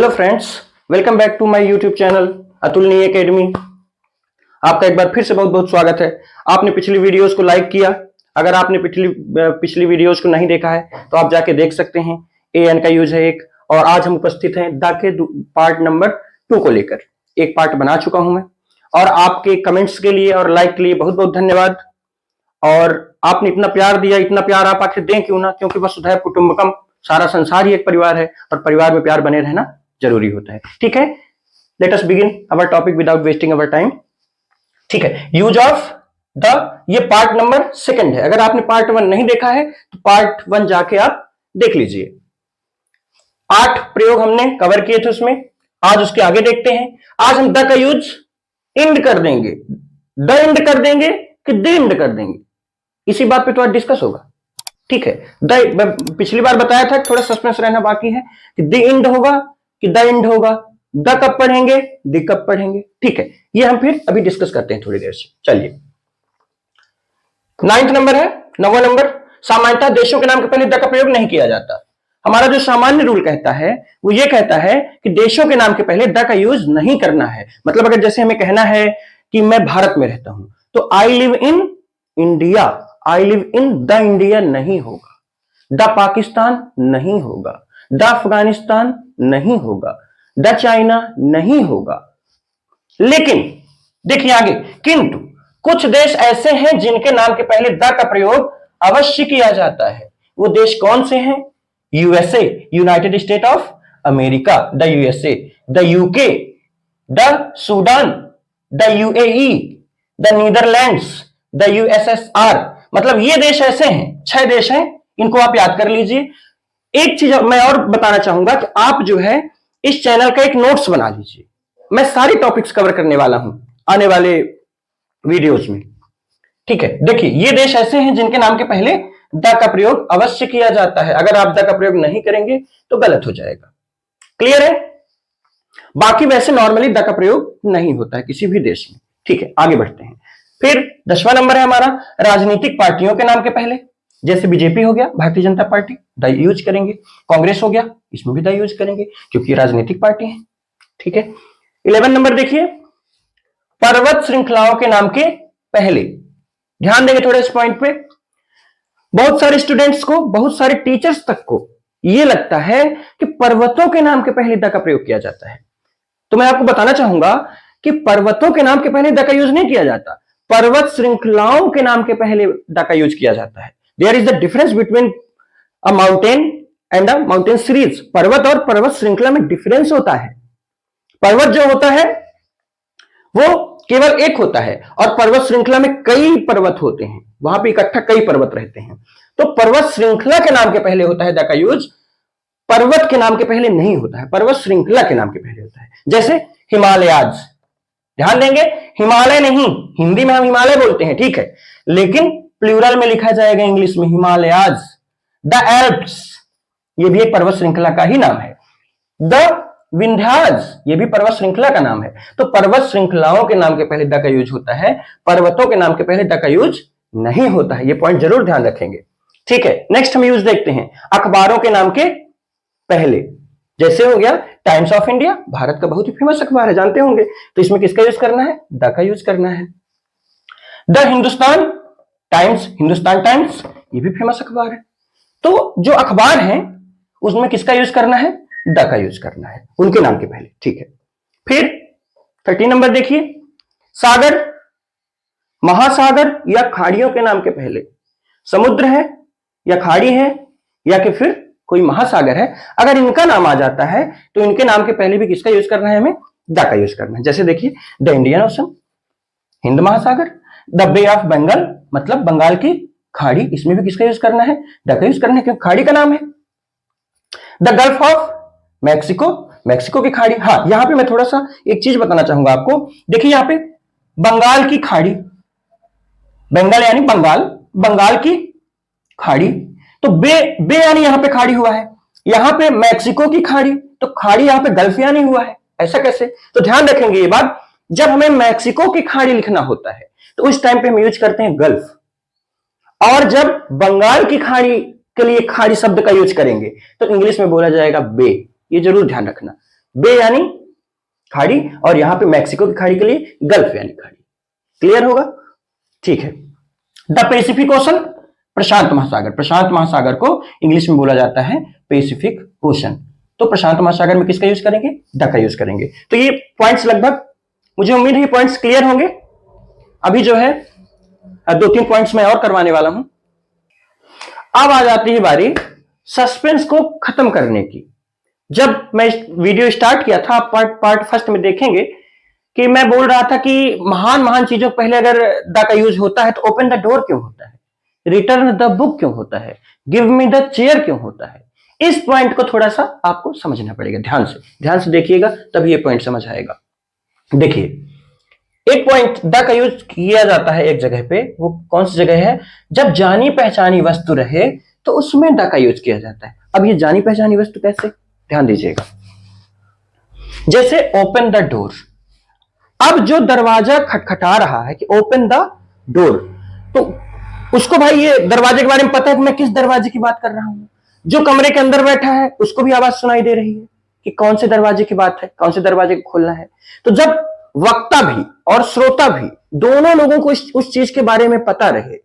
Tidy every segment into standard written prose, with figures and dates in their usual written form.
Hello friends, welcome back to my YouTube channel Atulniya academy. आपका एक बार फिर से बहुत बहुत स्वागत है। आपने पिछली वीडियोस को लाइक किया। अगर आपने पिछली वीडियोस को नहीं देखा है तो आप जाके देख सकते हैं। एन का यूज है एक, और आज हम उपस्थित हैं द के पार्ट नंबर 2 को लेकर। एक पार्ट बना चुका हूं मैं, और आपके कमेंट्स के लिए और लाइक के लिए बहुत बहुत धन्यवाद। और आपने इतना प्यार दिया, इतना प्यार आप आखिर दें क्यों ना, क्योंकि वसुधैव कुटुंबकम, सारा संसार ही एक परिवार है और परिवार में प्यार बने रहना जरूरी होता है। ठीक है, let us begin our topic without wasting our time. ठीक है, यूज ऑफ द, ये पार्ट नंबर 2 है। अगर आपने पार्ट 1 नहीं देखा है तो पार्ट 1 जाके आप देख लीजिए। 8 प्रयोग हमने कवर किए थे उसमें। आज उसके आगे देखते हैं। आज हम द का यूज इंड कर देंगे। द इंड कर देंगे कि द इंड कर देंगे, इसी बात पे तो आज डिस्कस होगा। ठीक है, द पिछली बार बताया था, थोड़ा सस्पेंस रहना बाकी है कि द इंड होगा कि द इंड होगा। द कब पढ़ेंगे, द कब पढ़ेंगे। ठीक है, ये हम फिर अभी डिस्कस करते हैं थोड़ी देर से। चलिए, 9वां नंबर है। 9वां नंबर, सामान्यतः देशों के नाम के पहले द का प्रयोग नहीं किया जाता। हमारा जो सामान्य रूल कहता है वो ये कहता है कि देशों के नाम के पहले द का यूज नहीं करना है। मतलब अगर जैसे हमें कहना है कि मैं भारत में रहता हूं तो I live in India, I live in the India नहीं होगा, द पाकिस्तान नहीं होगा, द अफगानिस्तान नहीं होगा, द चाइना नहीं होगा। लेकिन देखिए आगे, किंतु कुछ देश ऐसे हैं जिनके नाम के पहले द का प्रयोग अवश्य किया जाता है। वो देश कौन से हैं? USA, United state of America, the USA, the UK, the Sudan, the UAE, the Netherlands, the USSR. मतलब ये देश ऐसे हैं, 6 देश हैं, इनको आप याद कर लीजिए। एक चीज मैं और बताना चाहूंगा कि आप जो है इस चैनल का एक नोट्स बना लीजिए। मैं सारी टॉपिक्स कवर करने वाला हूं आने वाले वीडियोस में। ठीक है, देखिए ये देश ऐसे हैं जिनके नाम के पहले द का प्रयोग अवश्य किया जाता है। अगर आप द का प्रयोग नहीं करेंगे तो गलत हो जाएगा। क्लियर है? बाकी वैसे नॉर्मली द का प्रयोग नहीं होता है किसी भी देश में। ठीक है, आगे बढ़ते हैं। फिर 10वां नंबर है हमारा, राजनीतिक पार्टियों के नाम के पहले। जैसे बीजेपी हो गया, Bharatiya Janata party, the use करेंगे। कांग्रेस हो गया, इसमें भी द यूज करेंगे क्योंकि राजनीतिक पार्टी है। ठीक है, 11 नंबर देखिए, पर्वत श्रृंखलाओं के नाम के पहले। ध्यान देंगे थोड़े इस पॉइंट पे। बहुत सारे स्टूडेंट्स को, बहुत सारे टीचर्स तक को यह लगता है कि पर्वतों के नाम के पहले द का प्रयोग किया जाता है। तो मैं आपको बताना चाहूंगा कि पर्वतों के नाम के पहले द का यूज नहीं किया जाता, पर्वत श्रृंखलाओं के नाम के पहले द का यूज किया जाता है। There is the difference between a mountain and a mountain series. पर्वत और पर्वत श्रृंखला में डिफरेंस होता है। पर्वत जो होता है वो केवल एक होता है, और पर्वत श्रृंखला में कई पर्वत होते हैं, वहां पे इकट्ठा कई पर्वत रहते हैं। तो पर्वत श्रृंखला के नाम के पहले होता है द का यूज, पर्वत के नाम के पहले नहीं होता है, पर्वत श्रृंखला के नाम के पहले होता है। जैसे हिमालयाज, ध्यान देंगे, हिमालय नहीं, हिंदी में हम हिमालय बोलते हैं, ठीक है, लेकिन प्लूरल में लिखा जाएगा इंग्लिश में हिमालयाज। द एल्प्स, ये भी एक पर्वत श्रृंखला का ही नाम है। द विंध्याज, ये भी पर्वत श्रृंखला का नाम है। तो पर्वत श्रृंखलाओं के नाम के पहले द का यूज होता है, पर्वतों के नाम के पहले द का यूज नहीं होता है। ये पॉइंट जरूर ध्यान रखेंगे। ठीक है, नेक्स्ट हम यूज देखते हैं अखबारों के नाम के पहले। जैसे हो गया टाइम्स ऑफ इंडिया, भारत का बहुत ही फेमस अखबार है, जानते होंगे। तो इसमें किसका यूज करना है? द का यूज करना है। The Hindustan times, Hindustan times, ये भी फेमस अखबार है। तो जो अखबार है उसमें किसका यूज करना है? द का यूज करना है, उनके नाम के पहले। ठीक है, फिर 13 नंबर देखिए, सागर, महासागर या खाड़ियों के नाम के पहले। समुद्र है या खाड़ी है या कि फिर कोई महासागर है, अगर इनका नाम आ जाता है तो इनके नाम के पहले भी किसका यूज करना है? हमें द का यूज करना है। जैसे देखिए, द इंडियन ओशन, हिंद महासागर, द बे ऑफ बंगाल, मतलब बंगाल की खाड़ी, इसमें भी किसका यूज करना है? द का यूज करना है क्योंकि खाड़ी का नाम है। The gulf of Mexico, Mexico की खाड़ी। हाँ, यहां पे मैं थोड़ा सा एक चीज बताना चाहूंगा आपको। देखिए यहां पे बंगाल की खाड़ी, बंगाल यानी बंगाल, बंगाल की खाड़ी, तो बे यानी यहां पे खाड़ी हुआ है। यहां पे मैक्सिको की खाड़ी, तो खाड़ी यहां पे गल्फ यानी हुआ है। ऐसा कैसे? तो ध्यान रखेंगे ये बात, जब हमें मैक्सिको की खाड़ी लिखना होता है तो उस टाइम पे हम यूज करते हैं गल्फ, और जब बंगाल की खाड़ी के लिए खाड़ी शब्द का यूज करेंगे तो इंग्लिश में बोला जाएगा बे। ये जरूर ध्यान रखना। बे यानी खाड़ी, और यहां पे मैक्सिको की खाड़ी के लिए गल्फ यानी खाड़ी। क्लियर होगा? ठीक है। द पैसिफिक ओशन, प्रशांत महासागर। प्रशांत महासागर को इंग्लिश में बोला जाता है पैसिफिक ओशन। तो प्रशांत महासागर में किसका यूज करेंगे? द का यूज करेंगे। तो ये पॉइंट्स लगभग, मुझे उम्मीद है ये पॉइंट्स क्लियर होंगे। अभी जो है 2-3 पॉइंट्स मैं और करवाने वाला हूं। अब आ जाती है बारी सस्पेंस को खत्म करने की। जब मैं वीडियो स्टार्ट किया था, आप पार्ट फर्स्ट में देखेंगे कि मैं बोल रहा था कि महान महान चीजों पहले अगर द का यूज होता है तो ओपन द डोर क्यों होता है, रिटर्न द बुक क्यों होता है, गिव मी द चेयर क्यों होता है। इस पॉइंट को थोड़ा सा आपको समझना पड़ेगा। ध्यान से देखिएगा, तभी ये पॉइंट समझ आएगा। देखिए, एक पॉइंट द का यूज किया जाता है एक जगह पे, वो कौन सी जगह है? जब जानी पहचानी वस्तु रहे तो उसमें द का यूज किया जाता है। अब ये जानी पहचानी वस्तु कैसे, ध्यान दीजिएगा। जैसे ओपन द डोर, अब जो दरवाजा खटखटा रहा है कि ओपन द डोर, तो उसको भाई ये दरवाजे के बारे में पता है कि मैं किस दरवाजे की बात कर रहा हूं। जो कमरे के अंदर बैठा है उसको भी आवाज सुनाई दे रही है कि कौन से दरवाजे की बात है, कौन से दरवाजे को खोलना है। तो जब वक्ता भी और श्रोता भी दोनों लोगों को उस चीज के बारे में पता रहे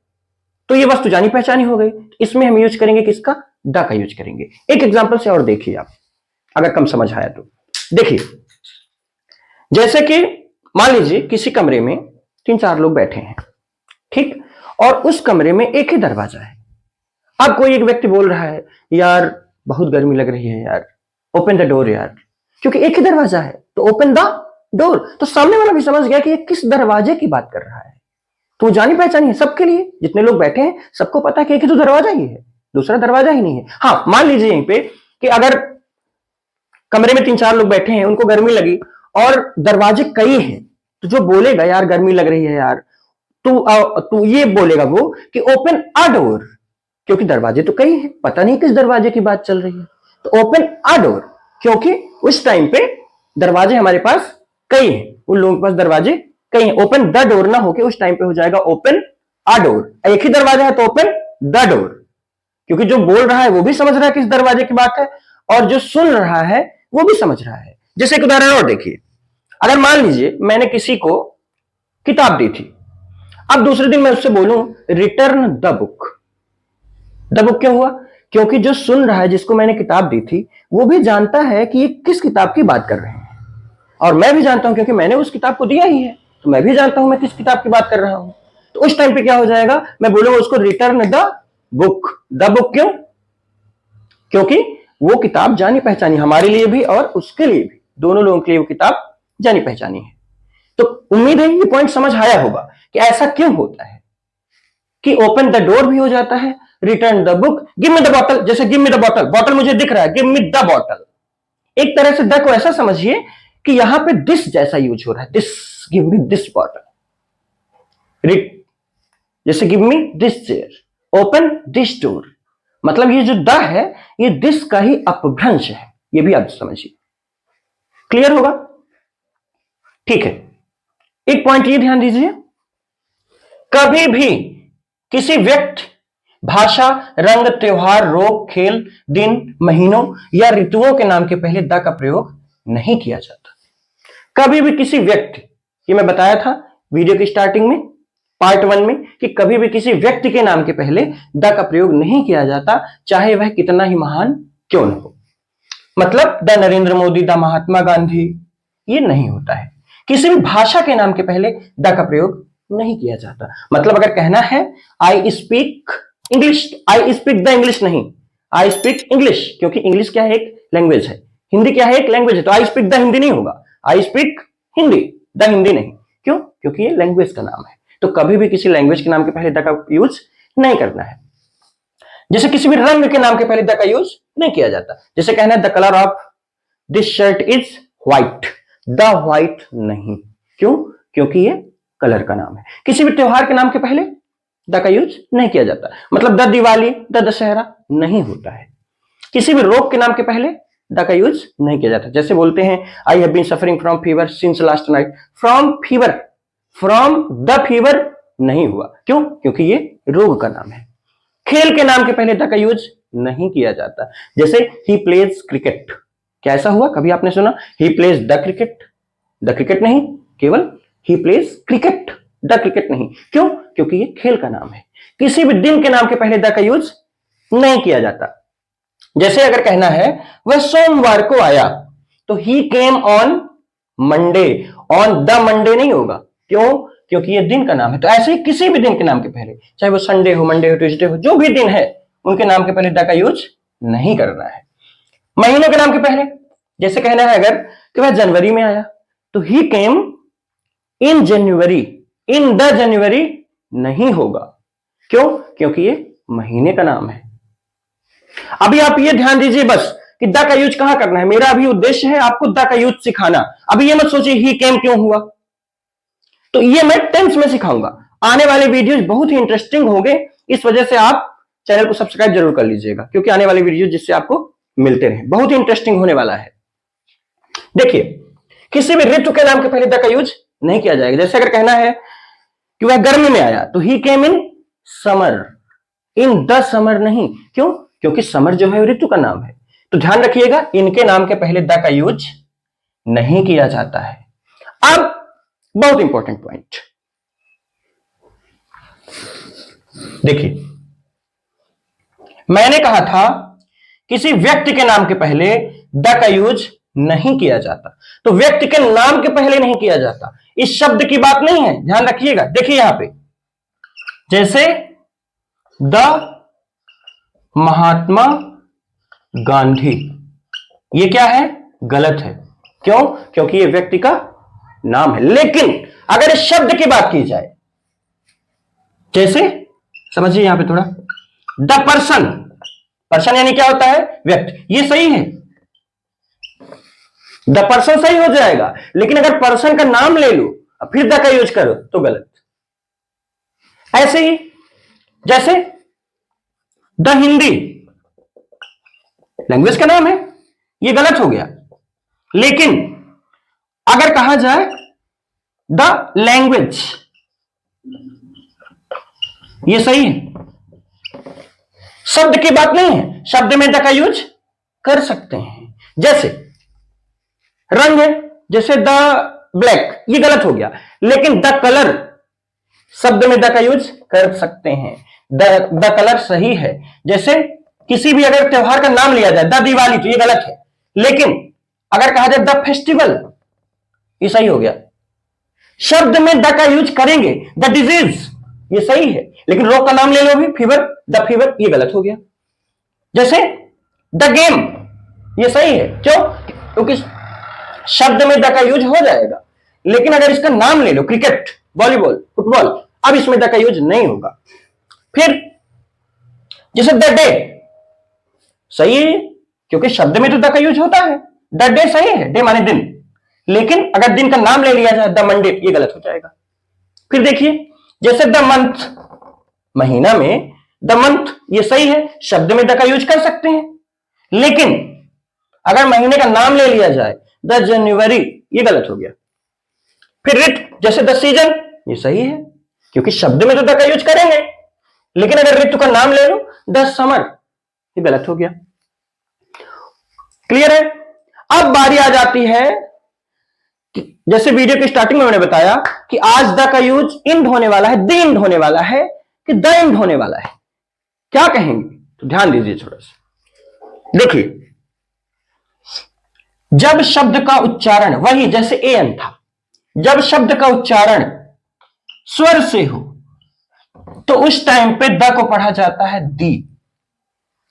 तो ये वस्तु जानी पहचानी हो गई। इसमें हम यूज करेंगे किसका? द का यूज करेंगे। एक एग्जांपल से और देखिए आप, अगर कम समझ आया तो। देखिए, जैसे कि मान लीजिए किसी कमरे में 3-4 लोग बैठे हैं, ठीक, और उस कमरे में एक ही दरवाजा है। अब कोई एक व्यक्ति बोल रहा है, यार बहुत गर्मी लग रही है यार, ओपन द डोर यार, क्योंकि एक ही दरवाजा है तो ओपन द डोर। तो सामने वाला भी समझ गया कि ये किस दरवाजे की बात कर रहा है। तो जानी पहचानी है सबके लिए, जितने लोग बैठे हैं सबको पता है कि एक ही तो दरवाजा ही है, दूसरा दरवाजा ही नहीं है। हाँ, मान लीजिए यहीं पे कि अगर कमरे में 3-4 लोग बैठे हैं, उनको गर्मी लगी और दरवाजे कई हैं, तो जो बोलेगा यार गर्मी लग रही है यार, तू ये बोलेगा वो कि ओपन अ डोर, क्योंकि दरवाजे तो कई हैं, पता नहीं किस दरवाजे की बात चल रही है। तो ओपन अ डोर, क्योंकि उस टाइम पे दरवाजे हमारे पास कई हैं, उन लोगों के पास दरवाजे कई हैं। ओपन द डोर ना होके उस टाइम पे हो जाएगा ओपन अ डोर। एक ही दरवाजा है तो ओपन द डोर, क्योंकि जो बोल रहा है वो भी समझ रहा है किस दरवाजे की बात है, और जो सुन रहा है वो भी समझ रहा है। जैसे एक उदाहरण और देखिए, अगर मान लीजिए मैंने किसी को किताब दी थी, अब दूसरे दिन मैं उससे बोलूं return the book. The book क्यों हुआ? क्योंकि जो सुन रहा है, जिसको मैंने किताब दी थी, वो भी जानता है कि ये किस किताब की बात कर रहे हैं, और मैं भी जानता हूं क्योंकि मैंने उस किताब को दिया ही है, तो मैं भी जानता हूं मैं किस किताब की बात कर रहा हूं। तो उस टाइम पे क्या हो जाएगा? मैं बोलूंगा उसको return the book. The book क्यों? क्योंकि वो किताब जानी पहचानी, हमारे लिए भी और उसके लिए भी, दोनों लोगों के लिए वो किताब जानी पहचानी है। तो उम्मीद है ये पॉइंट समझ आया होगा कि ऐसा क्यों होता है कि ओपन द डोर भी हो जाता है, return the book, give me the bottle. जैसे give me the bottle, bottle मुझे दिख रहा है, गिव मी द बॉटल। एक तरह से द को ऐसा समझिए कि यहां पे दिस जैसा यूज हो रहा है, this, give me this bottle. जैसे give me this chair, open this door, मतलब ये जो द है ये दिस का ही अपभ्रंश है, ये भी आप समझिए। क्लियर होगा? ठीक है। एक पॉइंट ये ध्यान दीजिए, कभी भी किसी व्यक्ति, भाषा, रंग, त्योहार, रोग, खेल, दिन, महीनों या ऋतुओं के नाम के पहले द का प्रयोग नहीं किया जाता। कभी भी किसी व्यक्ति, ये मैं बताया था वीडियो की स्टार्टिंग में, पार्ट 1 में, कि कभी भी किसी व्यक्ति के नाम के पहले द का प्रयोग नहीं किया जाता, चाहे वह कितना ही महान क्यों न हो। मतलब द नरेंद्र मोदी, द महात्मा गांधी, ये नहीं होता है। किसी भी भाषा के नाम के पहले द का प्रयोग नहीं किया जाता। मतलब अगर कहना है I speak English, I speak the English नहीं, आई स्पीक इंग्लिश, क्योंकि इंग्लिश क्या है? एक लैंग्वेज है। हिंदी क्या है? एक लैंग्वेज है। तो आई स्पीक द हिंदी नहीं होगा, I speak Hindi, the Hindi नहीं। क्यों? क्योंकि ये लैंग्वेज का नाम है। तो कभी भी किसी लैंग्वेज के नाम के पहले द का यूज नहीं करना है। जैसे किसी भी रंग के नाम के पहले द का यूज नहीं किया जाता। जैसे कहना है the colour of this shirt is white, the white नहीं। क्यों? क्योंकि ये कलर का नाम है। किसी भी त्योहार के नाम के पहले द का यूज नहीं किया जाता। मतलब द दिवाली, द दशहरा नहीं होता है। किसी भी रोग के नाम के पहले द का यूज नहीं किया जाता। जैसे बोलते हैं I have been suffering from fever since last night, from fever, from the fever नहीं हुआ। क्यों? क्योंकि ये रोग का नाम है। खेल के नाम के पहले द का यूज नहीं किया जाता। जैसे ही प्लेज क्रिकेट, क्या ऐसा हुआ? कभी आपने सुना he plays the cricket? The cricket नहीं, केवल he plays cricket, the cricket नहीं। क्यों? क्योंकि ये खेल का नाम है। किसी भी दिन के नाम के पहले द का यूज नहीं किया जाता। जैसे अगर कहना है वह सोमवार को आया, तो he came on Monday, on the Monday नहीं होगा। क्यों? क्योंकि ये दिन का नाम है। तो ऐसे ही किसी भी दिन के नाम के पहले, चाहे वो संडे हो, मंडे हो, ट्यूसडे हो, जो भी दिन है, उनके नाम के पहले द का यूज नहीं करना है। महीनों के नाम के पहले, जैसे कहना है अगर कि वह जनवरी में आया, तो he came in January, in the January नहीं होगा। क्यों? क्योंकि ये महीने का नाम है। अभी आप ये ध्यान दीजिए बस कि द का यूज कहां करना है। मेरा अभी उद्देश्य है आपको द का यूज सिखाना। अभी ये मत सोचिए ही केम क्यों हुआ, तो ये मैं टेंस में सिखाऊंगा। आने वाले वीडियोज बहुत ही इंटरेस्टिंग होंगे, इस वजह से आप चैनल को सब्सक्राइब जरूर कर लीजिएगा, क्योंकि आने वाले वीडियो जिससे आपको मिलते रहे, बहुत ही इंटरेस्टिंग होने वाला है। देखिए, किसी भी ऋतु के नाम के पहले द का यूज नहीं किया जाएगा। जैसे अगर कहना है कि वह गर्मी में आया, तो he came in summer, in the summer नहीं। क्यों? क्योंकि समर जो है ऋतु का नाम है। तो ध्यान रखिएगा, इनके नाम के पहले द का यूज नहीं किया जाता है। अब बहुत इंपॉर्टेंट पॉइंट देखिए, मैंने कहा था किसी व्यक्ति के नाम के पहले द का यूज नहीं किया जाता। तो व्यक्ति के नाम के पहले नहीं किया जाता, इस शब्द की बात नहीं है, ध्यान रखिएगा। देखिए यहां पे, जैसे द महात्मा गांधी, ये क्या है? गलत है। क्यों? क्योंकि ये व्यक्ति का नाम है। लेकिन अगर इस शब्द की बात की जाए, जैसे समझिए यहां पे थोड़ा, द पर्सन, पर्सन यानी क्या होता है? व्यक्ति, ये सही है, द पर्सन सही हो जाएगा। लेकिन अगर पर्सन का नाम ले लो फिर द का यूज करो तो गलत। ऐसे ही जैसे द हिंदी, लैंग्वेज का नाम है, ये गलत हो गया। लेकिन अगर कहा जाए द लैंग्वेज, ये सही है। शब्द की बात नहीं है, शब्द में द का यूज कर सकते हैं। जैसे रंग है, जैसे द ब्लैक, ये गलत हो गया। लेकिन द कलर, शब्द में द का यूज कर सकते हैं, द कलर सही है। जैसे किसी भी अगर त्योहार का नाम लिया जाए, द दिवाली, तो ये गलत है। लेकिन अगर कहा जाए द फेस्टिवल, ये सही हो गया। शब्द में द का यूज करेंगे। द डिजीज, ये सही है। लेकिन रोग का नाम ले लो भी, फीवर, द फीवर, ये गलत हो गया। जैसे द गेम, ये सही है। क्यों? क्योंकि शब्द में द का यूज हो जाएगा। लेकिन अगर इसका नाम ले लो, क्रिकेट, वॉलीबॉल, फुटबॉल, अब इसमें द का यूज नहीं होगा। फिर जैसे द डे, सही है, क्योंकि शब्द में तो द का यूज होता है। द डे सही है, डे माने दिन। लेकिन अगर दिन का नाम ले लिया जाए, द मंडे, ये गलत हो जाएगा। फिर देखिए, जैसे द मंथ, महीना में द मंथ, ये सही है, शब्द में द का यूज कर सकते हैं। लेकिन अगर महीने का नाम ले लिया जाए, द जनवरी, ये गलत हो गया। फिर ऋतु, जैसे द सीजन, ये सही है, क्योंकि शब्द में तो द का यूज करेंगे। लेकिन अगर ऋतु का नाम ले लो, द समर, ये गलत हो गया। क्लियर है? अब बारी आ जाती है, जैसे वीडियो की स्टार्टिंग में मैंने बताया कि आज द का यूज इंड होने वाला है, द इंड होने वाला है कि द इंड होने वाला है, क्या कहेंगे? तो ध्यान दीजिए थोड़ा सा। देखिए, जब शब्द का उच्चारण, वही जैसे एन था, जब शब्द का उच्चारण स्वर से हो तो उस टाइम पे द को पढ़ा जाता है दी।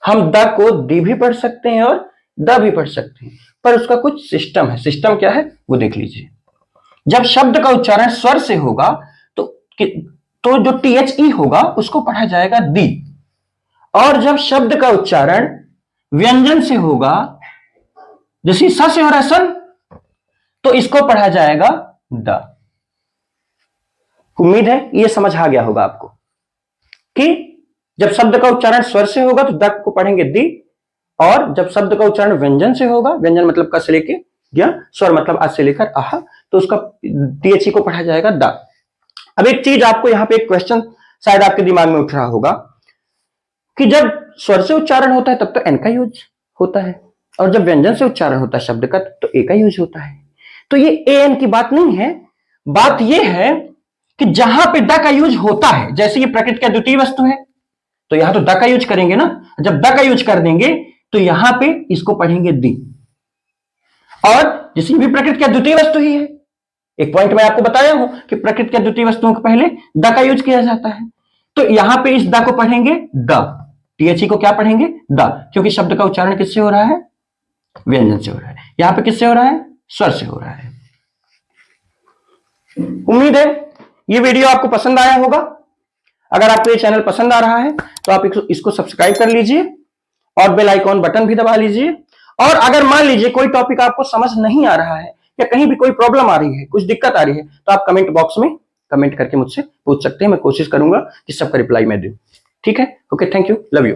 हम द को दी भी पढ़ सकते हैं और द भी पढ़ सकते हैं, पर उसका कुछ सिस्टम है। सिस्टम क्या है वो देख लीजिए। जब शब्द का उच्चारण स्वर से होगा तो जो THE होगा उसको पढ़ा जाएगा दी। और जब शब्द का उच्चारण व्यंजन से होगा, जैसे स से हो रहा है सन, तो इसको पढ़ा जाएगा द। उम्मीद है ये समझ आ गया होगा आपको कि जब शब्द का उच्चारण स्वर से होगा तो द को पढ़ेंगे दी, और जब शब्द का उच्चारण व्यंजन से होगा, व्यंजन मतलब क से लेके या स्वर मतलब आज से लेकर आह, तो उसका THE को पढ़ा जाएगा द। अब एक चीज आपको यहां पे एक क्वेश्चन शायद आपके दिमाग में उठ रहा होगा कि जब स्वर से उच्चारण होता है तब तो एन का यूज होता है, और जब व्यंजन से उच्चारण होता है शब्द का तो ए का यूज होता है। तो ये ए एन की बात नहीं है, बात ये है कि जहां पे द का यूज होता है, जैसे ये प्रकृति का द्वितीय वस्तु है तो यहां तो द का यूज करेंगे ना, जब द का यूज कर देंगे तो यहां पे इसको पढ़ेंगे दी, और जिसकी भी प्रकृति का द्वितीय वस्तु ही है। एक पॉइंट मैं आपको बताया हूं कि प्रकृति के द्वितीय वस्तुओं के पहले द का यूज किया जाता है, तो यहां पे इस द को पढ़ेंगे द, टीएचई को क्या पढ़ेंगे द, क्योंकि शब्द का उच्चारण किससे हो रहा है, व्यंजन से हो रहा है। यहां पे किससे हो रहा है, स्वर से हो रहा है। उम्मीद है ये वीडियो आपको पसंद आया होगा। अगर आपको ये चैनल पसंद आ रहा है तो आप इसको सब्सक्राइब कर लीजिए और बेल आइकॉन बटन भी दबा लीजिए। और अगर मान लीजिए कोई टॉपिक आपको समझ नहीं आ रहा है या कहीं भी कोई प्रॉब्लम आ रही है, कुछ दिक्कत आ रही है, तो आप कमेंट बॉक्स में कमेंट करके मुझसे पूछ सकते हैं। मैं कोशिश करूंगा कि सबका रिप्लाई मैं दूं। ठीक है, okay, thank you, love you.